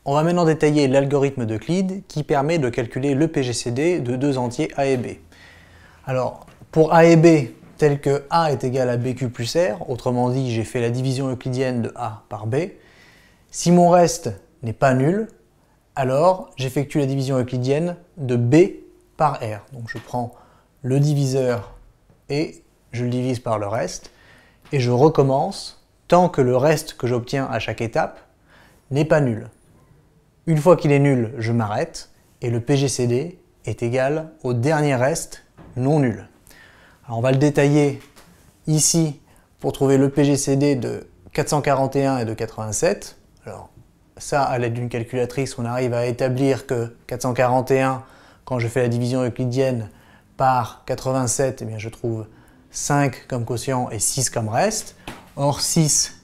On va maintenant détailler l'algorithme d'Euclide qui permet de calculer le PGCD de deux entiers A et B. Alors, pour A et B, tel que A est égal à BQ plus R, autrement dit, j'ai fait la division euclidienne de A par B. Si mon reste n'est pas nul, alors j'effectue la division euclidienne de B par R. Donc je prends le diviseur et je le divise par le reste, et je recommence tant que le reste que j'obtiens à chaque étape n'est pas nul. Une fois qu'il est nul, je m'arrête, et le PGCD est égal au dernier reste non nul. Alors on va le détailler ici pour trouver le PGCD de 441 et de 87. Alors ça, à l'aide d'une calculatrice, on arrive à établir que 441, quand je fais la division euclidienne par 87, eh bien je trouve 5 comme quotient et 6 comme reste. Or 6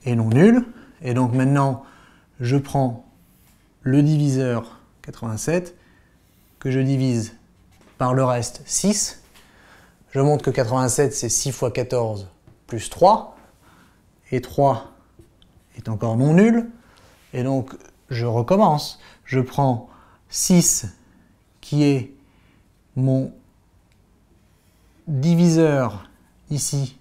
est non nul, et donc maintenant je prends le diviseur 87 que je divise par le reste 6. Je montre que 87 c'est 6 fois 14 plus 3, et 3 est encore non nul, et donc je recommence. Je prends 6 qui est mon diviseur ici,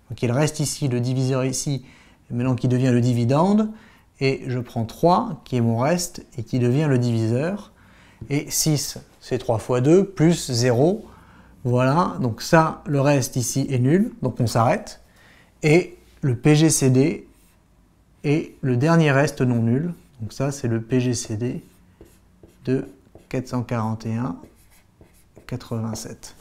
donc il reste ici, le diviseur ici, et maintenant qui devient le dividende, et je prends 3 qui est mon reste et qui devient le diviseur, et 6 c'est 3 fois 2 plus 0, voilà, donc ça, le reste ici est nul, donc on s'arrête, et le PGCD est le dernier reste non nul, donc ça c'est le PGCD de 441,87.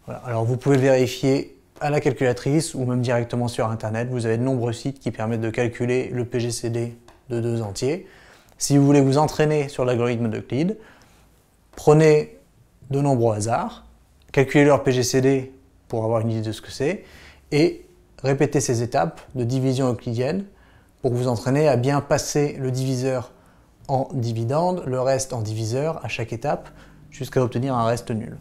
Voilà. Alors vous pouvez le vérifier à la calculatrice ou même directement sur internet, vous avez de nombreux sites qui permettent de calculer le PGCD de deux entiers. Si vous voulez vous entraîner sur l'algorithme d'Euclide, prenez deux nombres au hasard, calculez leur PGCD pour avoir une idée de ce que c'est, et répétez ces étapes de division euclidienne pour vous entraîner à bien passer le diviseur en dividende, le reste en diviseur à chaque étape, jusqu'à obtenir un reste nul.